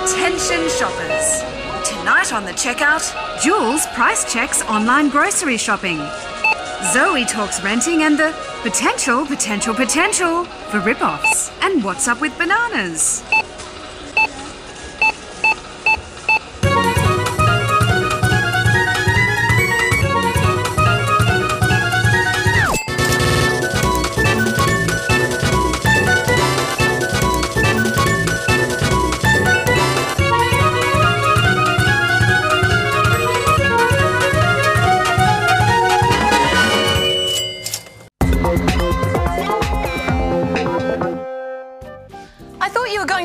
Attention shoppers. Tonight on the checkout, Jules price checks online grocery shopping. Zoe talks renting and the potential for rip-offs. And what's up with bananas?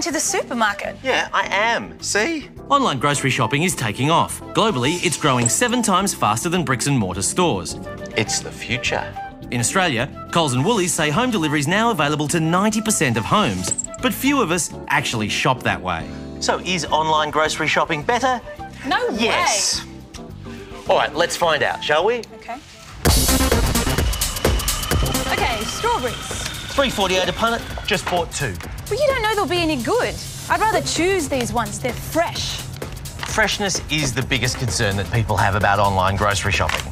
To the supermarket. Yeah, I am. See? Online grocery shopping is taking off. Globally, it's growing 7 times faster than bricks and mortar stores. It's the future. In Australia, Coles and Woolies say home delivery is now available to 90% of homes, but few of us actually shop that way. So is online grocery shopping better? No way. Yes. All right, let's find out, shall we? Okay. Okay, strawberries. $3.48 a punnet, just bought 2. Well, you don't know they'll be any good. I'd rather choose these ones. They're fresh. Freshness is the biggest concern that people have about online grocery shopping.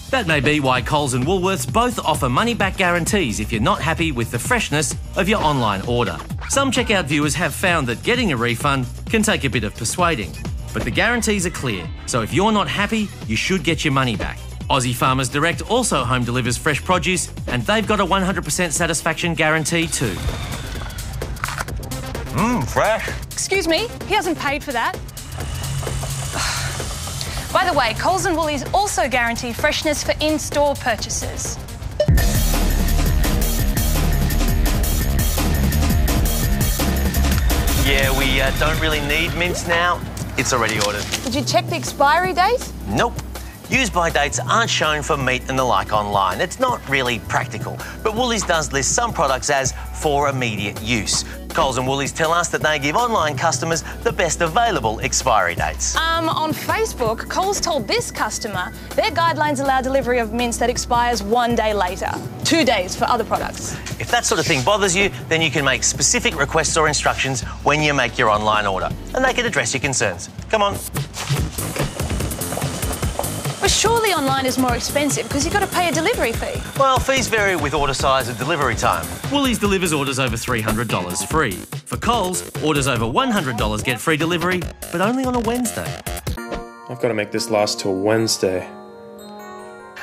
That may be why Coles and Woolworths both offer money-back guarantees if you're not happy with the freshness of your online order. Some checkout viewers have found that getting a refund can take a bit of persuading, but the guarantees are clear, so if you're not happy, you should get your money back. Aussie Farmers Direct also home delivers fresh produce, and they've got a 100% satisfaction guarantee too. Fresh. Excuse me, he hasn't paid for that. By the way, Coles and Woolies also guarantee freshness for in-store purchases. Yeah, we don't really need mince now. It's already ordered. Did you check the expiry date? Nope. Use-by dates aren't shown for meat and the like online. It's not really practical. But Woolies does list some products as for immediate use. Coles and Woolies tell us that they give online customers the best available expiry dates. On Facebook, Coles told this customer their guidelines allow delivery of mince that expires 1 day later. 2 days for other products. If that sort of thing bothers you, then you can make specific requests or instructions when you make your online order, and they can address your concerns. Come on. But surely online is more expensive because you've got to pay a delivery fee. Well, fees vary with order size and delivery time. Woolies delivers orders over $300 free. For Coles, orders over $100 get free delivery, but only on a Wednesday. I've got to make this last till Wednesday.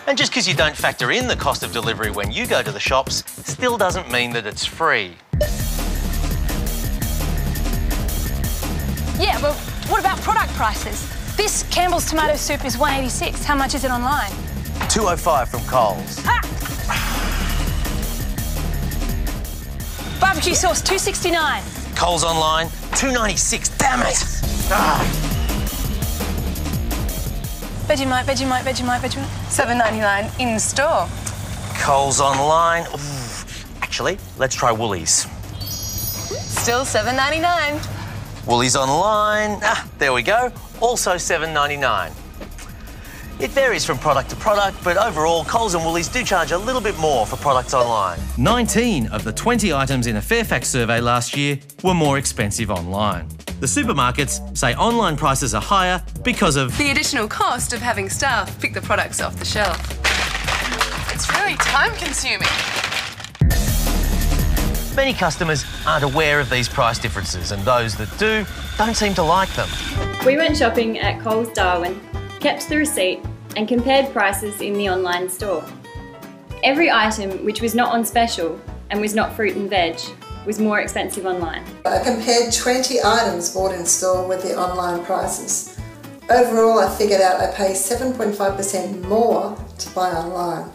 And just because you don't factor in the cost of delivery when you go to the shops, still doesn't mean that it's free. Yeah, but what about product prices? This Campbell's tomato soup is $1.86. How much is it online? $2.05 from Coles. Ah! Barbecue sauce, $2.69. Coles online, $2.96. Damn it! Ah. Vegemite. $7.99 in store. Coles online. Ooh. Actually, let's try Woolies. Still $7.99. Woolies online. Ah, there we go. Also $7.99. It varies from product to product, but overall, Coles and Woolies do charge a little bit more for products online. 19 of the 20 items in a Fairfax survey last year were more expensive online. The supermarkets say online prices are higher because of the additional cost of having staff pick the products off the shelf. It's really time-consuming. Many customers aren't aware of these price differences, and those that do don't seem to like them. We went shopping at Coles Darwin, kept the receipt and compared prices in the online store. Every item which was not on special and was not fruit and veg was more expensive online. I compared 20 items bought in store with the online prices. Overall, I figured out I pay 7.5% more to buy online.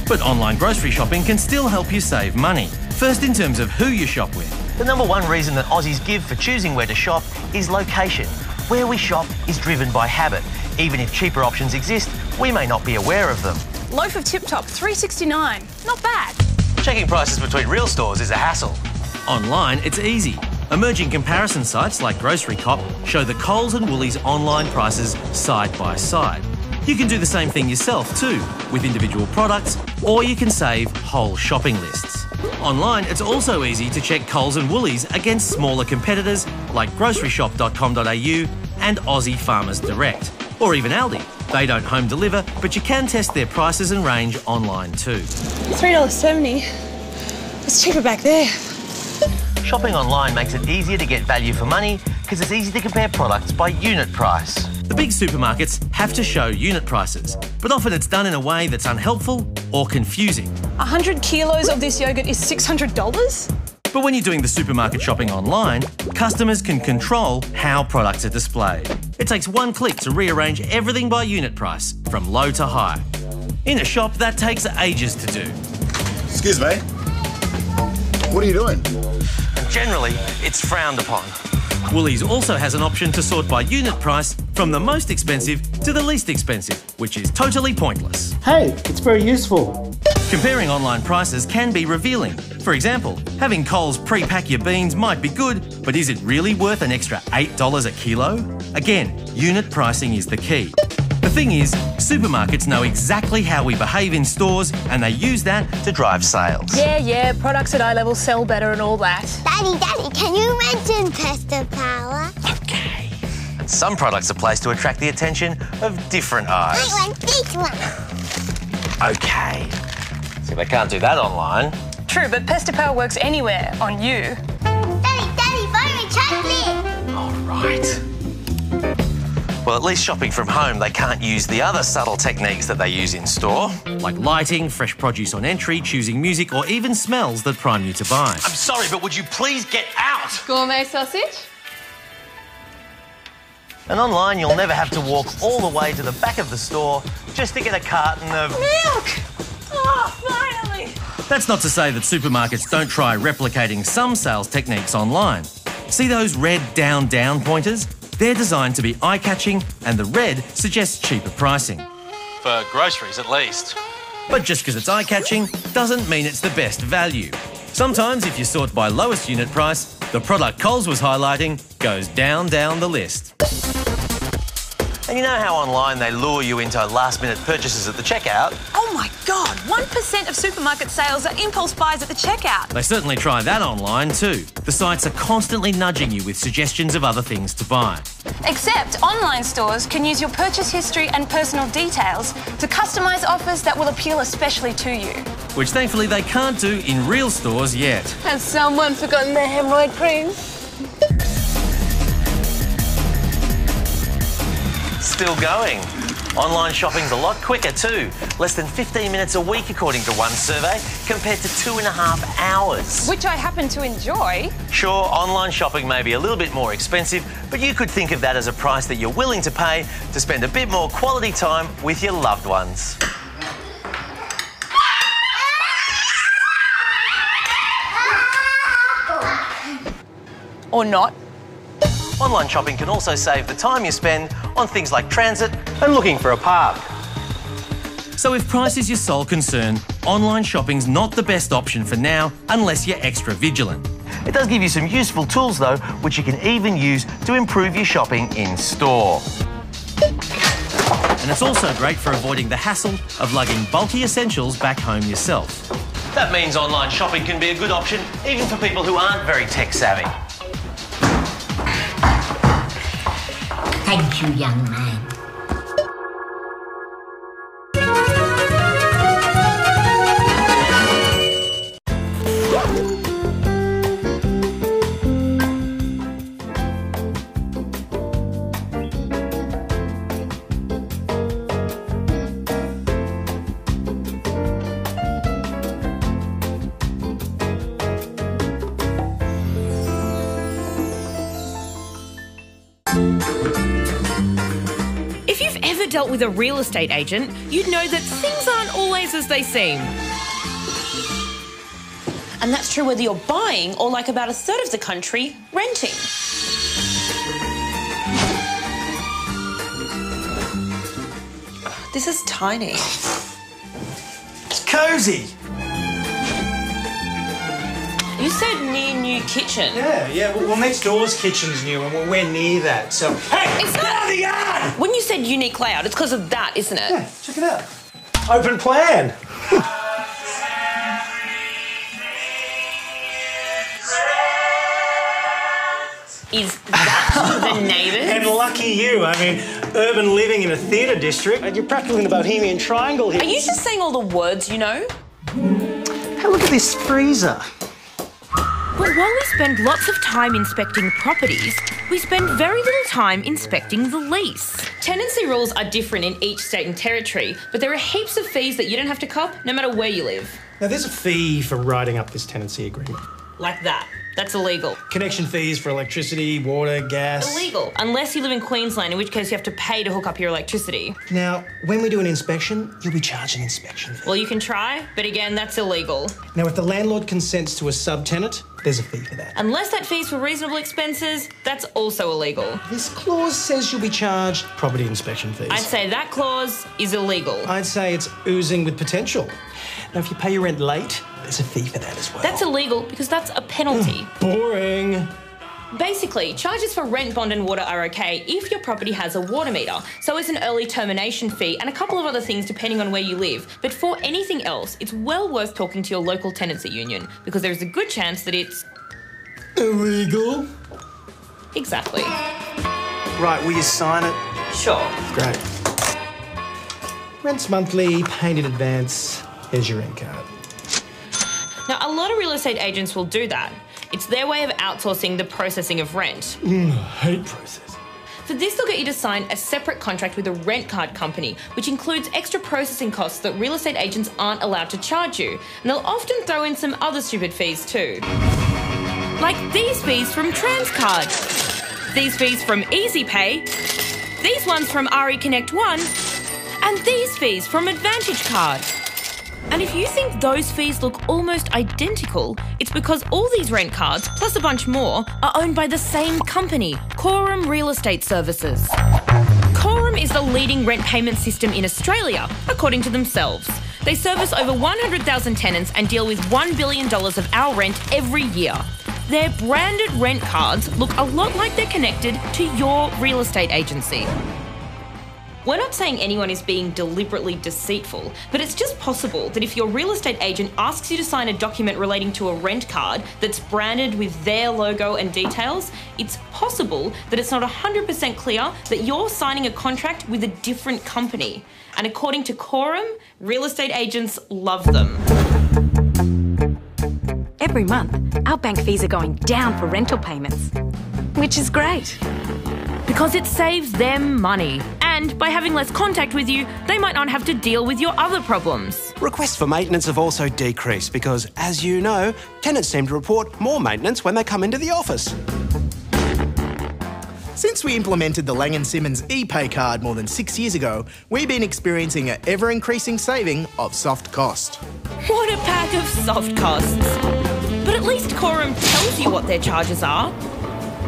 But online grocery shopping can still help you save money. First, in terms of who you shop with. The number one reason that Aussies give for choosing where to shop is location. Where we shop is driven by habit. Even if cheaper options exist, we may not be aware of them. Loaf of Tip Top, $3.69. Not bad. Checking prices between real stores is a hassle. Online, it's easy. Emerging comparison sites like Grocery Cop show the Coles and Woolies online prices side by side. You can do the same thing yourself too, with individual products, or you can save whole shopping lists. Online, it's also easy to check Coles and Woolies against smaller competitors like groceryshop.com.au and Aussie Farmers Direct, or even Aldi. They don't home deliver, but you can test their prices and range online too. $3.70. It's cheaper back there. Shopping online makes it easier to get value for money because it's easy to compare products by unit price. The big supermarkets have to show unit prices, but often it's done in a way that's unhelpful or confusing. 100 kilos of this yogurt is $600? But when you're doing the supermarket shopping online, customers can control how products are displayed. It takes one click to rearrange everything by unit price, from low to high. In a shop, that takes ages to do. Excuse me. What are you doing? And generally, it's frowned upon. Woolies also has an option to sort by unit price from the most expensive to the least expensive, which is totally pointless. Hey, it's very useful. Comparing online prices can be revealing. For example, having Coles pre-pack your beans might be good, but is it really worth an extra $8 a kilo? Again, unit pricing is the key. The thing is, supermarkets know exactly how we behave in stores and they use that to drive sales. Yeah, products at eye level sell better and all that. Daddy, can you mention Pesta Power? Okay. And some products are placed to attract the attention of different eyes. I want this one. Okay. See, they can't do that online. True, but Pesta Power works anywhere on you. Daddy, buy me chocolate. All right. Well, at least shopping from home, they can't use the other subtle techniques that they use in store. Like lighting, fresh produce on entry, choosing music, or even smells that prime you to buy. I'm sorry, but would you please get out? Gourmet sausage? And online, you'll never have to walk all the way to the back of the store just to get a carton of milk. Oh, finally. That's not to say that supermarkets don't try replicating some sales techniques online. See those red down pointers? They're designed to be eye-catching and the red suggests cheaper pricing. For groceries, at least. But just because it's eye-catching doesn't mean it's the best value. Sometimes if you sort by lowest unit price, the product Coles was highlighting goes down the list. And you know how online they lure you into last-minute purchases at the checkout? Oh my God, 1% of supermarket sales are impulse buys at the checkout. They certainly try that online too. The sites are constantly nudging you with suggestions of other things to buy. Except online stores can use your purchase history and personal details to customise offers that will appeal especially to you. Which thankfully they can't do in real stores yet. Has someone forgotten their hemorrhoid cream? Still going. Online shopping's a lot quicker too. Less than 15 minutes a week according to one survey, compared to 2.5 hours. Which I happen to enjoy. Sure, online shopping may be a little bit more expensive, but you could think of that as a price that you're willing to pay to spend a bit more quality time with your loved ones. Or not. Online shopping can also save the time you spend on things like transit and looking for a park. So if price is your sole concern, online shopping's not the best option for now unless you're extra vigilant. It does give you some useful tools though, which you can even use to improve your shopping in store. And it's also great for avoiding the hassle of lugging bulky essentials back home yourself. That means online shopping can be a good option even for people who aren't very tech savvy. Thank you, young man. If you've ever dealt with a real estate agent, you'd know that things aren't always as they seem. And that's true whether you're buying or, like about a third of the country, renting. This is tiny. It's cosy. You said near new kitchen. Yeah. Well, next door's kitchen's new and we're near that, so... Hey! It's not the yard! When you said unique layout, it's because of that, isn't it? Yeah, check it out. Open plan. Is that the neighbours? And lucky you. I mean, urban living in a theatre district. You're practically in the Bohemian Triangle here. Are you just saying all the words you know? Hey, look at this freezer. But while we spend lots of time inspecting properties, we spend very little time inspecting the lease. Tenancy rules are different in each state and territory, but there are heaps of fees that you don't have to cop no matter where you live. Now, there's a fee for writing up this tenancy agreement. Like that. That's illegal. Connection fees for electricity, water, gas. Illegal. Unless you live in Queensland, in which case you have to pay to hook up your electricity. Now, when we do an inspection, you'll be charged an inspection fee. Well, you can try, but again, that's illegal. Now, if the landlord consents to a subtenant, there's a fee for that. Unless that fee's for reasonable expenses, that's also illegal. This clause says you'll be charged property inspection fees. I'd say that clause is illegal. I'd say it's oozing with potential. Now, if you pay your rent late, there's a fee for that as well. That's illegal because that's a penalty. Boring. Basically, charges for rent, bond and water are okay if your property has a water meter. So is an early termination fee and a couple of other things depending on where you live. But for anything else, it's well worth talking to your local tenancy union because there's a good chance that it's... illegal? Exactly. Right, will you sign it? Sure. Great. Rent's monthly, paid in advance. Here's your rent card. Now, a lot of real estate agents will do that. It's their way of outsourcing the processing of rent. I hate processing. For this, they'll get you to sign a separate contract with a rent card company, which includes extra processing costs that real estate agents aren't allowed to charge you. And they'll often throw in some other stupid fees too. Like these fees from Transcard, these fees from EasyPay, these ones from RE Connect One, and these fees from Advantage Card. And if you think those fees look almost identical, it's because all these rent cards, plus a bunch more, are owned by the same company, Quorum Real Estate Services. Quorum is the leading rent payment system in Australia, according to themselves. They service over 100,000 tenants and deal with $1 billion of our rent every year. Their branded rent cards look a lot like they're connected to your real estate agency. We're not saying anyone is being deliberately deceitful, but it's just possible that if your real estate agent asks you to sign a document relating to a rent card that's branded with their logo and details, it's possible that it's not 100% clear that you're signing a contract with a different company. And according to Quorum, real estate agents love them. Every month, our bank fees are going down for rental payments, which is great. Because it saves them money. And by having less contact with you, they might not have to deal with your other problems. Requests for maintenance have also decreased because, as you know, tenants seem to report more maintenance when they come into the office. Since we implemented the Lang & Simmons ePay card more than 6 years ago, we've been experiencing an ever-increasing saving of soft cost. What a pack of soft costs. But at least Quorum tells you what their charges are.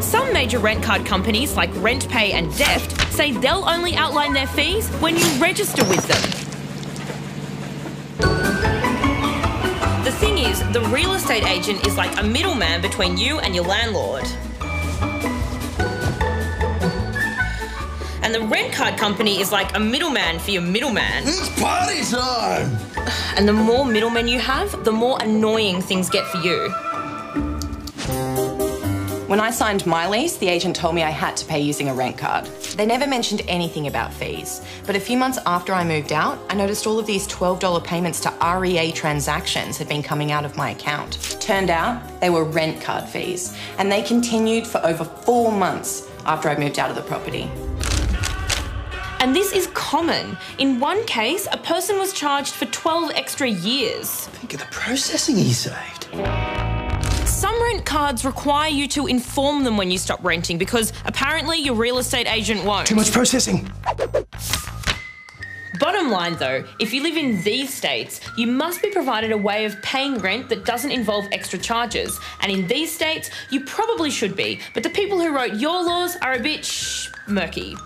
Some major rent card companies like RentPay and Deft say they'll only outline their fees when you register with them. The thing is, the real estate agent is like a middleman between you and your landlord. And the rent card company is like a middleman for your middleman. It's party time! And the more middlemen you have, the more annoying things get for you. When I signed my lease, the agent told me I had to pay using a rent card. They never mentioned anything about fees. But a few months after I moved out, I noticed all of these $12 payments to REA transactions had been coming out of my account. Turned out they were rent card fees, and they continued for over 4 months after I moved out of the property. And this is common. In one case, a person was charged for 12 extra years. Think of the processing he saved. Some rent cards require you to inform them when you stop renting because apparently your real estate agent won't. Too much processing. Bottom line though, if you live in these states, you must be provided a way of paying rent that doesn't involve extra charges. And in these states, you probably should be, but the people who wrote your laws are a bit murky.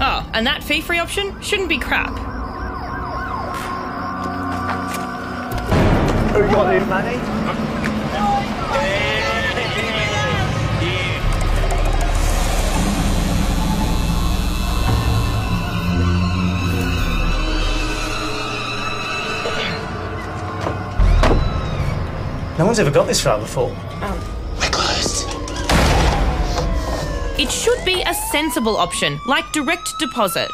Oh, and that fee-free option shouldn't be crap. Who got in money? No one's ever got this far before. We're closed. It should be a sensible option, like direct deposit.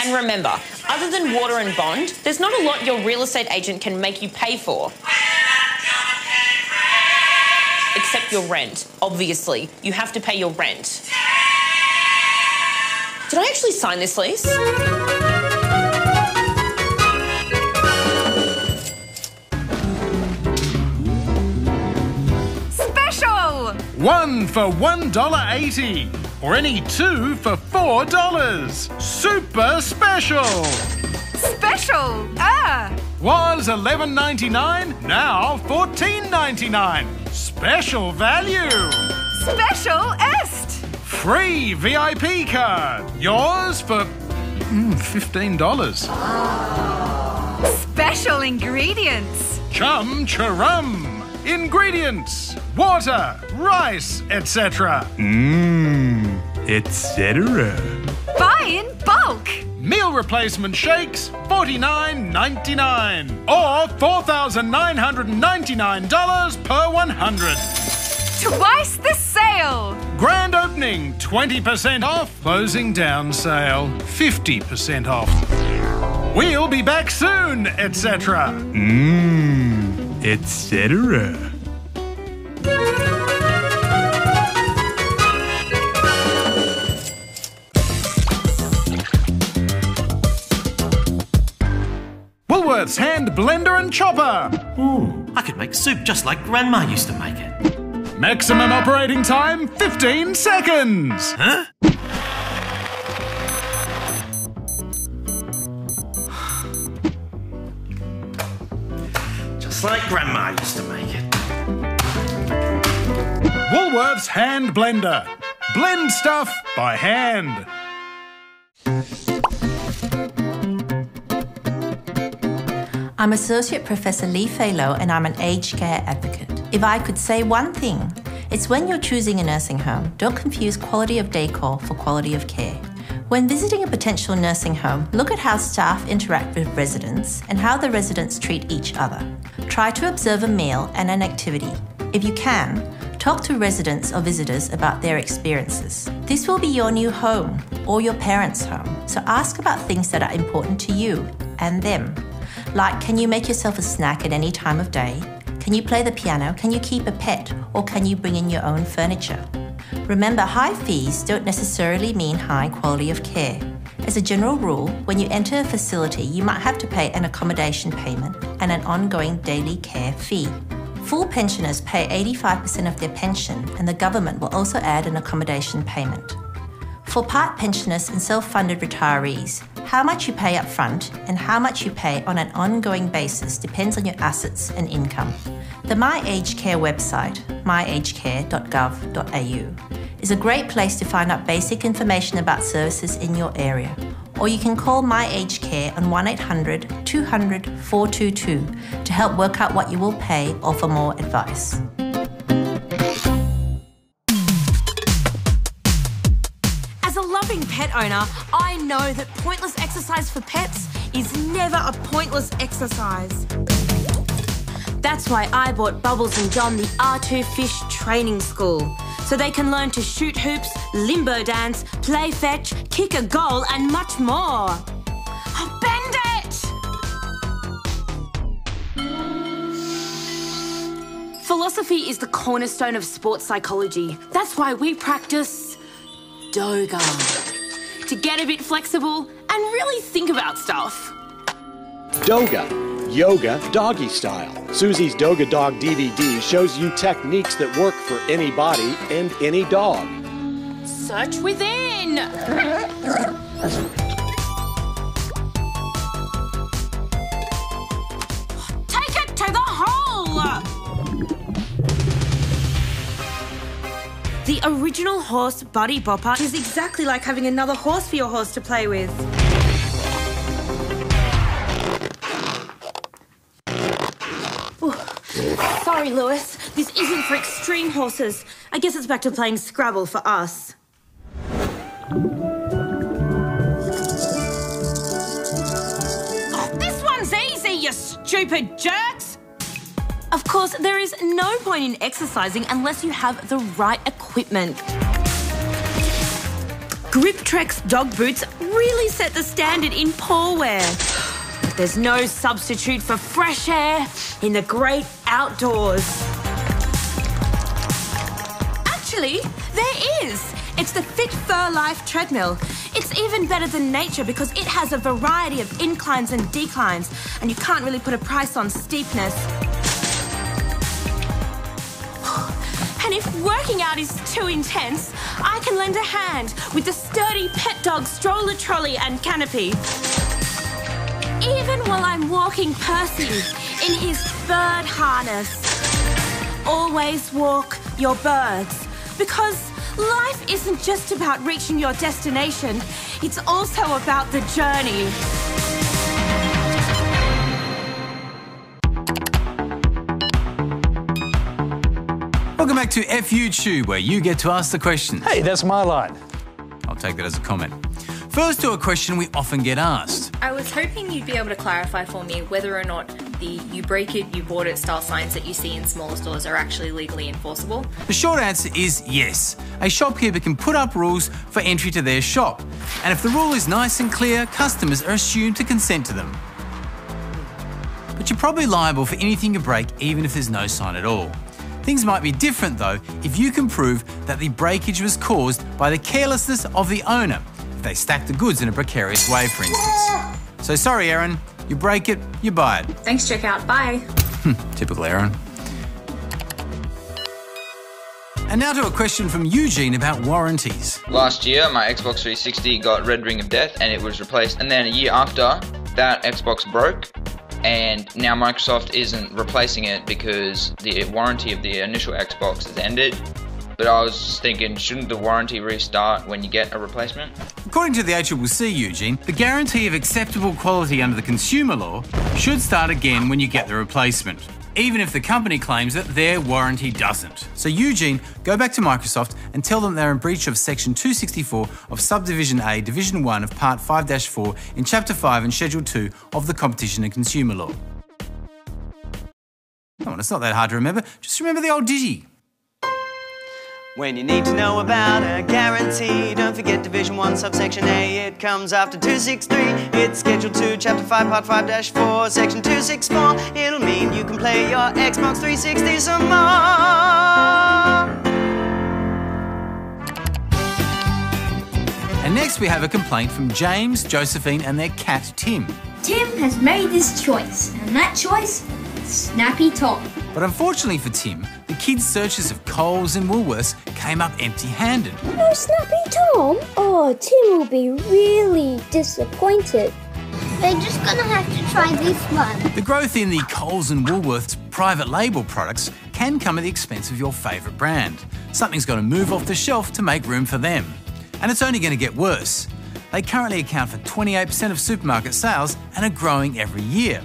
And remember, other than water and bond, there's not a lot your real estate agent can make you pay for. Except your rent. Obviously, you have to pay your rent. Did I actually sign this lease? Special! 1 for $1.80. Or any 2 for $4. Super special! Special! Was $11.99, now $14.99. Special value! Special est! Free VIP card. Yours for $15. Special ingredients. Chum charum. Ingredients. Water, rice, etc. Etc. Buy in bulk. Meal replacement shakes, $49.99 or $4,999 per 100. Twice the sale. Grand opening, 20% off. Closing down sale, 50% off. We'll be back soon, etc. Etc. Woolworths hand blender and chopper. Ooh, I could make soup just like Grandma used to make it. Maximum operating time, 15 seconds. Huh? Just like Grandma used to make it. Woolworths hand blender. Blend stuff by hand. I'm Associate Professor Lee-Fay Low and I'm an aged care advocate. If I could say one thing, it's when you're choosing a nursing home, don't confuse quality of decor for quality of care. When visiting a potential nursing home, look at how staff interact with residents and how the residents treat each other. Try to observe a meal and an activity. If you can, talk to residents or visitors about their experiences. This will be your new home or your parents' home, so ask about things that are important to you and them. Like, can you make yourself a snack at any time of day? Can you play the piano? Can you keep a pet? Or can you bring in your own furniture? Remember, high fees don't necessarily mean high quality of care. As a general rule, when you enter a facility, you might have to pay an accommodation payment and an ongoing daily care fee. Full pensioners pay 85% of their pension, and the government will also add an accommodation payment. For part pensioners and self-funded retirees, how much you pay up front and how much you pay on an ongoing basis depends on your assets and income. The My Aged Care website, myagedcare.gov.au, is a great place to find out basic information about services in your area. Or you can call My Aged Care on 1800 200 422 to help work out what you will pay or for more advice. Loving pet owner, I know that pointless exercise for pets is never a pointless exercise. That's why I bought Bubbles and John the R2 Fish Training School, so they can learn to shoot hoops, limbo dance, play fetch, kick a goal and much more. Oh, bend it! Philosophy is the cornerstone of sports psychology. That's why we practice yoga, to get a bit flexible and really think about stuff. Doga, yoga doggy style. Susie's Doga Dog DVD shows you techniques that work for any body and any dog. Search within. Take it to the hole. The original horse Buddy Bopper is exactly like having another horse for your horse to play with. Ooh. Sorry, Lewis. This isn't for extreme horses. I guess it's back to playing Scrabble for us. This one's easy, you stupid jerks! Of course, there is no point in exercising unless you have the right equipment. Griptrex dog boots really set the standard in paw wear. There's no substitute for fresh air in the great outdoors. Actually, there is. It's the Fit Fur Life treadmill. It's even better than nature because it has a variety of inclines and declines, and you can't really put a price on steepness. And if working out is too intense, I can lend a hand with the sturdy pet dog stroller trolley and canopy. Even while I'm walking Percy in his bird harness. Always walk your birds, because life isn't just about reaching your destination, it's also about the journey. Welcome back to FUTube, where you get to ask the questions. Hey, that's my line. I'll take that as a comment. First to a question we often get asked. I was hoping you'd be able to clarify for me whether or not the you break it, you bought it style signs that you see in smaller stores are actually legally enforceable. The short answer is yes. A shopkeeper can put up rules for entry to their shop. And if the rule is nice and clear, customers are assumed to consent to them. But you're probably liable for anything you break, even if there's no sign at all. Things might be different though if you can prove that the breakage was caused by the carelessness of the owner, if they stacked the goods in a precarious way, for instance. So sorry, Erin, you break it, you buy it. Thanks, checkout, bye. Typical Erin. And now to a question from Eugene about warranties. Last year, my Xbox 360 got Red Ring of Death and it was replaced. And then a year after, that Xbox broke. And now Microsoft isn't replacing it because the warranty of the initial Xbox has ended. But I was thinking, shouldn't the warranty restart when you get a replacement? According to the ACCC, Eugene, the guarantee of acceptable quality under the consumer law should start again when you get the replacement, even if the company claims that their warranty doesn't. So Eugene, go back to Microsoft and tell them they're in breach of Section 264 of Subdivision A, Division 1 of Part 5-4 in Chapter 5 and Schedule 2 of the Competition and Consumer Law. Come on, it's not that hard to remember. Just remember the old ditty. When you need to know about a guarantee, don't forget Division 1, Subsection A. It comes after 263. It's Schedule 2, Chapter 5, Part 5-4, Section 264. It'll mean you can play your Xbox 360 some more. And next we have a complaint from James, Josephine and their cat Tim. Tim has made this choice, and that choice is Snappy Tom. But unfortunately for Tim, the kids' searches of Coles and Woolworths came up empty-handed. No Snappy Tom? Oh, Tim will be really disappointed. They're just gonna have to try this one. The growth in the Coles and Woolworths private label products can come at the expense of your favourite brand. Something's got to move off the shelf to make room for them. And it's only going to get worse. They currently account for 28% of supermarket sales and are growing every year.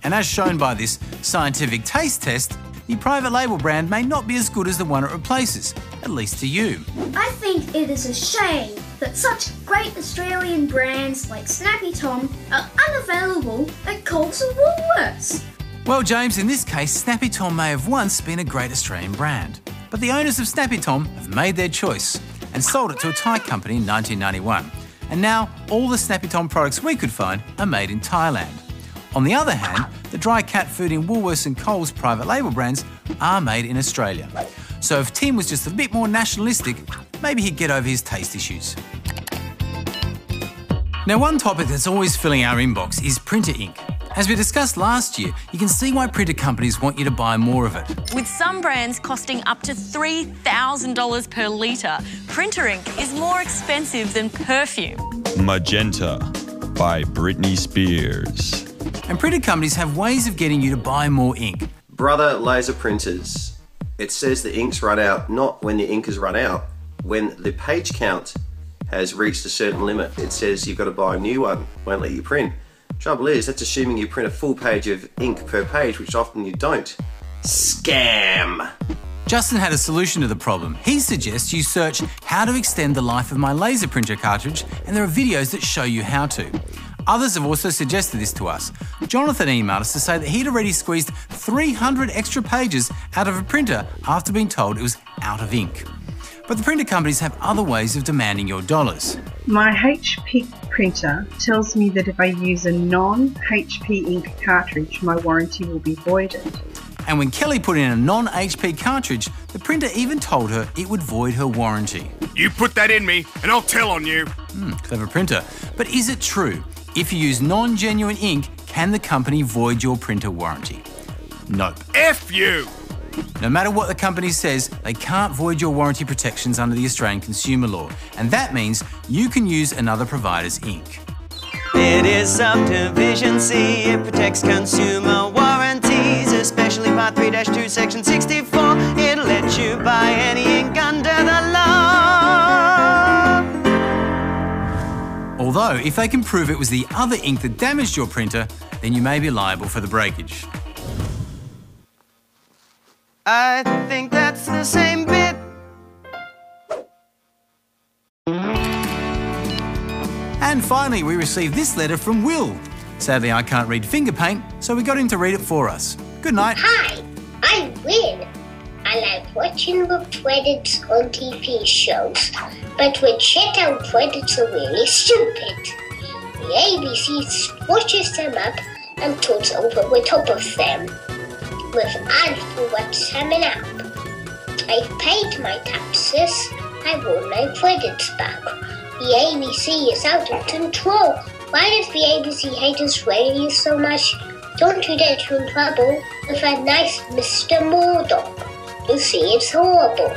And as shown by this scientific taste test, the private label brand may not be as good as the one it replaces, at least to you. I think it is a shame that such great Australian brands like Snappy Tom are unavailable at Coles and Woolworths. Well, James, in this case, Snappy Tom may have once been a great Australian brand. But the owners of Snappy Tom have made their choice and sold it to a Thai company in 1991. And now, all the Snappy Tom products we could find are made in Thailand. On the other hand, the dry cat food in Woolworths and Coles private label brands are made in Australia. So if Tim was just a bit more nationalistic, maybe he'd get over his taste issues. Now, one topic that's always filling our inbox is printer ink. As we discussed last year, you can see why printer companies want you to buy more of it. With some brands costing up to $3,000 per litre, printer ink is more expensive than perfume. Magenta by Britney Spears. And printer companies have ways of getting you to buy more ink. Brother Laser Printers. It says the ink's run out, not when the ink has run out, when the page count has reached a certain limit. It says you've got to buy a new one, won't let you print. Trouble is, that's assuming you print a full page of ink per page, which often you don't. Scam! Justin had a solution to the problem. He suggests you search how to extend the life of my laser printer cartridge, and there are videos that show you how to. Others have also suggested this to us. Jonathan emailed us to say that he'd already squeezed 300 extra pages out of a printer after being told it was out of ink. But the printer companies have other ways of demanding your dollars. My HP printer tells me that if I use a non-HP ink cartridge, my warranty will be voided. And when Kelly put in a non-HP cartridge, the printer even told her it would void her warranty. You put that in me and I'll tell on you. Clever printer. But is it true? If you use non-genuine ink, can the company void your printer warranty? Nope. F you! No matter what the company says, they can't void your warranty protections under the Australian consumer law. And that means you can use another provider's ink. It is subdivision C, it protects consumer warranties, especially Part 3-2, Section 64. It'll let you buy any ink under the law. Although, if they can prove it was the other ink that damaged your printer, then you may be liable for the breakage. I think that's the same bit. And finally, we received this letter from Will. Sadly, I can't read finger paint, so we got him to read it for us. Good night. Hi, I'm Will. I like watching the Predators on TV shows, but when shut-down Predators are really stupid. The ABC switches them up and talks over the top of them, with ads for what's coming up. I've paid my taxes. I want my credits back. The ABC is out of control. Why does the ABC hate Australia so much? Don't you get in trouble with that nice Mr. Murdoch. You see, it's horrible.